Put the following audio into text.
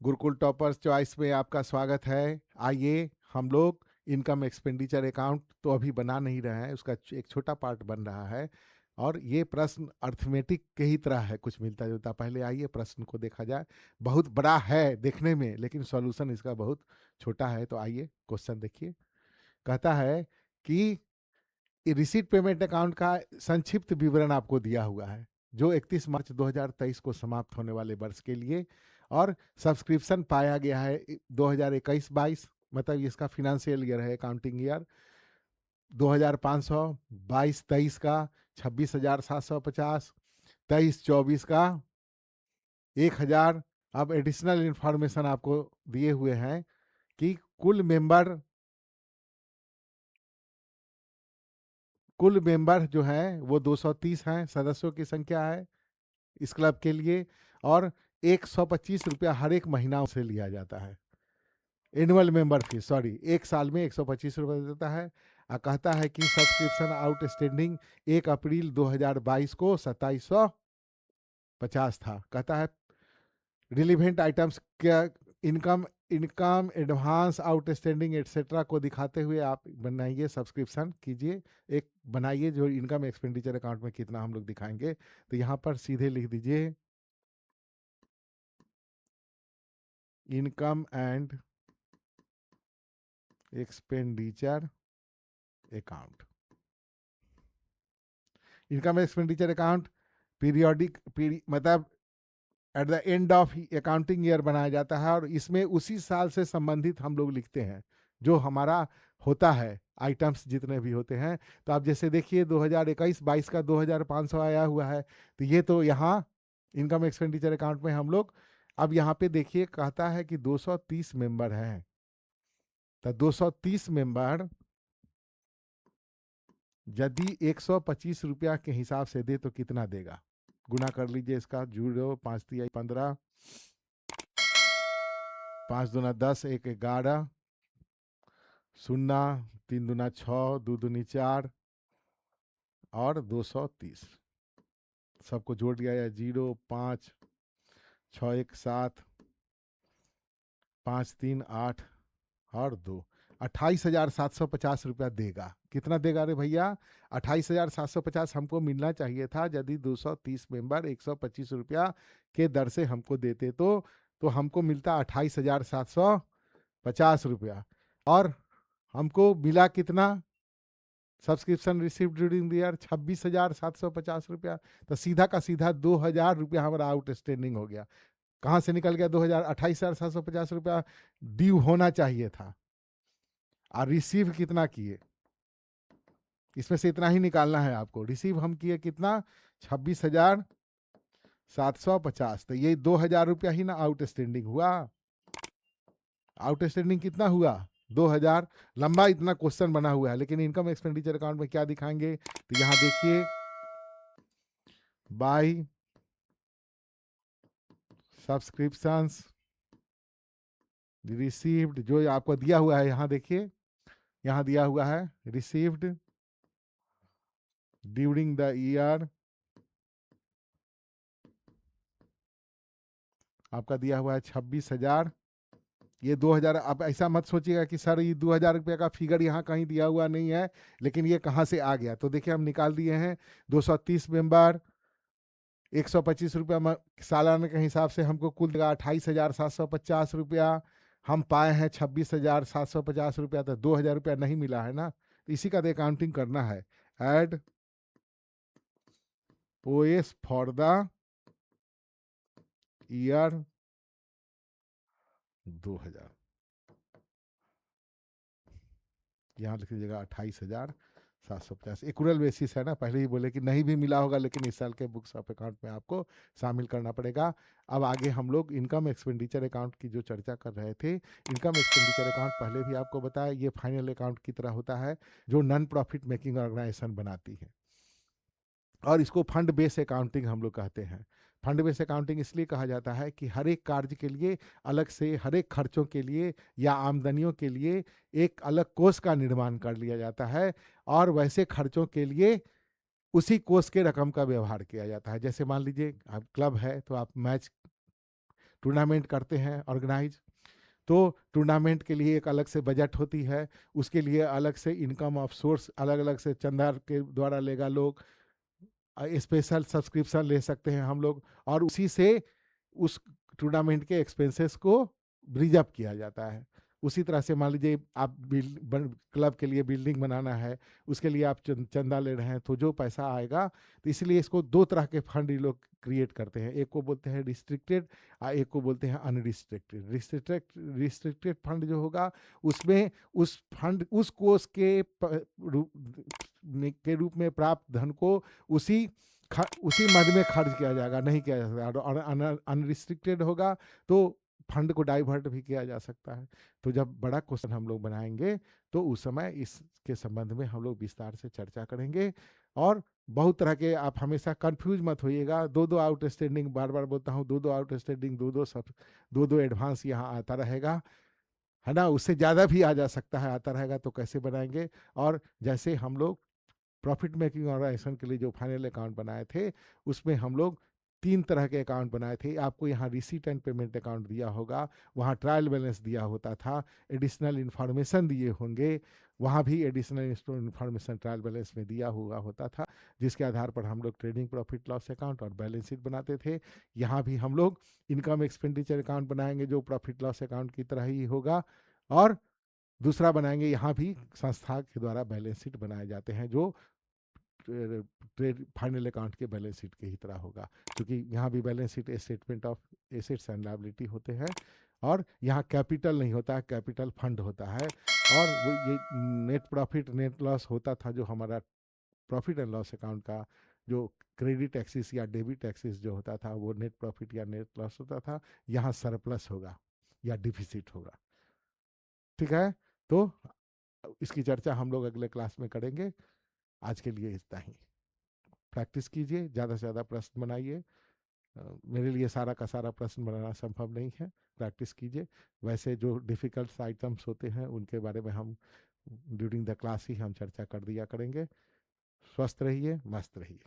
Gurukul toppers choice में आपका स्वागत है। आइए हम लोग इनकम एक्सपेंडिचर अकाउंट तो अभी बना नहीं रहे हैं, उसका एक छोटा पार्ट बन रहा है और ये प्रश्न अर्थमेटिक के ही तरह है, कुछ मिलता जुलता। पहले आइए प्रश्न को देखा जाए। बहुत बड़ा है देखने में, लेकिन सॉल्यूशन इसका बहुत छोटा है। तो आइए क्वेश्चन देखिए। कहता है कि रिसीट पेमेंट अकाउंट का संक्षिप्त विवरण आपको दिया हुआ है, जो 31 मार्च 2023 को समाप्त होने वाले वर्ष के लिए, और सब्सक्रिप्शन पाया गया है 2021-22, मतलब इसका फिनेंशियल ईयर है, अकाउंटिंग ईयर 2500, 22-23 का 26,750, 23-24 का 1,000। अब एडिशनल इंफॉर्मेशन आपको दिए हुए हैं कि कुल मेंबर जो हैं वो 230 हैं, सदस्यों की संख्या है इस क्लब के लिए, और 125 रुपया हर एक महीना से लिया जाता है। एनुअल मेंबर फीस, सॉरी, एक साल में 125 रुपये देता है। कहता है कि सब्सक्रिप्शन आउटस्टैंडिंग 1 अप्रैल 2022 को 2750 था। कहता है रिलीवेंट आइटम्स क्या, income income advance outstanding etcetera को दिखाते हुए आप बनाइए, सब्सक्रिप्शन कीजिए, एक बनाइए जो इनकम एक्सपेंडिचर अकाउंट में कितना हम लोग दिखाएंगे। तो यहाँ पर सीधे लिख दीजिए income and expenditure account. Income expenditure account periodic मतलब at the end of accounting year बनाया जाता है, और इसमें उसी साल से संबंधित हम लोग लिखते हैं जो हमारा होता है, आइटम्स जितने भी होते हैं। तो आप जैसे देखिए 2021-22 का 2500 आया हुआ है, तो ये तो यहाँ इनकम एक्सपेंडिचर अकाउंट में हम लोग, अब यहाँ पे देखिए कहता है कि 230 मेंबर हैं, तो 230 मेंबर यदि 125 रुपया के हिसाब से दे तो कितना देगा, गुना कर लीजिए इसका। 0, 5 तिया 15, 5 दूना 10, 1 11, 0, 3 दूना 6, 2 दूनी 4 और 230 सबको जोड़ दिया जाए। 0, 5, 6, 1 7, 5 3 8 और 2, 28,750 रुपया देगा। कितना देगा रे भैया? 28,750 हमको मिलना चाहिए था यदि 230 मेंबर 125 रुपया के दर से हमको देते तो हमको मिलता 28,750 रुपया, और हमको मिला कितना? Subscription receipt during the year 26,750 रुपया। तो सीधा का सीधा 2,000 रुपया हमारा आउटस्टैंडिंग हो गया। कहाँ से निकल गया 2,000? 28,750 रुपया ड्यू होना चाहिए था, और रिसीव कितना किए, इसमें से इतना ही निकालना है आपको। रिसीव हम किए कितना? 26,750। तो ये 2,000 रुपया ही ना आउटस्टैंडिंग हुआ। आउटस्टैंडिंग कितना हुआ? 2,000। लंबा इतना क्वेश्चन बना हुआ है, लेकिन इनकम एक्सपेंडिचर अकाउंट में क्या दिखाएंगे? तो यहां देखिए, बाय सब्सक्रिप्शंस रिसीव्ड, जो आपको दिया हुआ है, यहां देखिए, यहां दिया हुआ है रिसीव्ड ड्यूरिंग द ईयर, आपका दिया हुआ है 26,000। ये 2,000, अब ऐसा मत सोचिएगा कि सर ये 2,000 रुपये का फिगर यहाँ कहीं दिया हुआ नहीं है, लेकिन ये कहाँ से आ गया। तो देखिए हम निकाल दिए हैं 230 मेंबर 125 रुपया सालाना के हिसाब से हमको कुल देगा 28,750 रुपया। हम पाए हैं 26,750 रुपया, तो 2,000 रुपया नहीं मिला है ना, तो इसी का अकाउंटिंग करना है। एड ओएस फॉर द ईयर 2000, यहाँ लिख लीजिएगा 28,750। इक्वल बेसिस है ना, पहले ही बोले कि नहीं भी मिला होगा, लेकिन इस साल के बुक्स ऑफ अकाउंट में आपको शामिल करना पड़ेगा। अब आगे हम लोग इनकम एक्सपेंडिचर अकाउंट की जो चर्चा कर रहे थे, इनकम एक्सपेंडिचर अकाउंट पहले भी आपको बताया, ये फाइनल अकाउंट की तरह होता है जो नॉन प्रॉफिट मेकिंग ऑर्गेनाइजेशन बनाती है, और इसको फंड बेस अकाउंटिंग हम लोग कहते हैं। फंड बेस अकाउंटिंग इसलिए कहा जाता है कि हर एक कार्य के लिए अलग से, हर एक खर्चों के लिए या आमदनियों के लिए एक अलग कोष का निर्माण कर लिया जाता है, और वैसे खर्चों के लिए उसी कोष के रकम का व्यवहार किया जाता है। जैसे मान लीजिए आप क्लब है, तो आप मैच टूर्नामेंट करते हैं ऑर्गेनाइज, तो टूर्नामेंट के लिए एक अलग से बजट होती है, उसके लिए अलग से इनकम ऑफ सोर्स अलग अलग से चंदा के द्वारा लेगा लोग, स्पेशल सब्सक्रिप्शन ले सकते हैं हम लोग, और उसी से उस टूर्नामेंट के एक्सपेंसेस को रिजर्व किया जाता है। उसी तरह से मान लीजिए आप क्लब के लिए बिल्डिंग बनाना है, उसके लिए आप चंदा ले रहे हैं, तो जो पैसा आएगा, तो इसलिए इसको दो तरह के फंड ये लोग क्रिएट करते हैं, एक को बोलते हैं रिस्ट्रिक्टेड और एक को बोलते हैं अनरिस्ट्रिक्टेड। रिस्ट्रिक्टेड फंड जो होगा उसमें उस फंड उस कोष के रूप में प्राप्त धन को उसी मद में खर्च किया जाएगा, नहीं किया जा सकता। और अनरिस्ट्रिक्टेड होगा तो फंड को डाइवर्ट भी किया जा सकता है। तो जब बड़ा क्वेश्चन हम लोग बनाएंगे तो उस समय इसके संबंध में हम लोग विस्तार से चर्चा करेंगे। और बहुत तरह के, आप हमेशा कंफ्यूज मत होइएगा, दो आउटस्टैंडिंग, बार बार बोलता हूँ, दो आउटस्टैंडिंग, दो एडवांस यहाँ आता रहेगा, है ना, उससे ज़्यादा भी आ जा सकता है, आता रहेगा, तो कैसे बनाएंगे। और जैसे हम लोग प्रॉफिट मेकिंग ऑर्गेनाइजेशन के लिए जो फाइनल अकाउंट बनाए थे, उसमें हम लोग 3 तरह के अकाउंट बनाए थे। आपको यहाँ रिसीट एंड पेमेंट अकाउंट दिया होगा, वहाँ ट्रायल बैलेंस दिया होता था, एडिशनल इन्फॉर्मेशन दिए होंगे, वहाँ भी एडिशनल इन्फॉर्मेशन ट्रायल बैलेंस में दिया हुआ होता था, जिसके आधार पर हम लोग ट्रेडिंग प्रॉफिट लॉस अकाउंट और बैलेंस शीट बनाते थे। यहाँ भी हम लोग इनकम एक्सपेंडिचर अकाउंट बनाएंगे जो प्रॉफिट लॉस अकाउंट की तरह ही होगा, और दूसरा बनाएंगे, यहाँ भी संस्था के द्वारा बैलेंस शीट बनाए जाते हैं जो ट्रेड फाइनल अकाउंट के बैलेंस शीट की ही तरह होगा, क्योंकि यहाँ भी balance sheet statement of assets and liability होते हैं, और यहाँ कैपिटल नहीं होता है, कैपिटल फंड होता है। और वो ये नेट प्रॉफिट नेट लॉस होता था, जो हमारा प्रॉफिट एंड लॉस अकाउंट का जो क्रेडिट एक्सिस या डेबिट एक्सिस जो होता था, वो नेट प्रॉफिट या नेट लॉस होता था, यहाँ सरप्लस होगा या डिफिसिट होगा। ठीक है, तो इसकी चर्चा हम लोग अगले क्लास में करेंगे। आज के लिए इतना ही। प्रैक्टिस कीजिए, ज़्यादा से ज़्यादा प्रश्न बनाइए। मेरे लिए सारा का सारा प्रश्न बनाना संभव नहीं है, प्रैक्टिस कीजिए। वैसे जो डिफ़िकल्ट आइटम्स होते हैं उनके बारे में हम ड्यूरिंग द क्लास ही हम चर्चा कर दिया करेंगे। स्वस्थ रहिए, मस्त रहिए।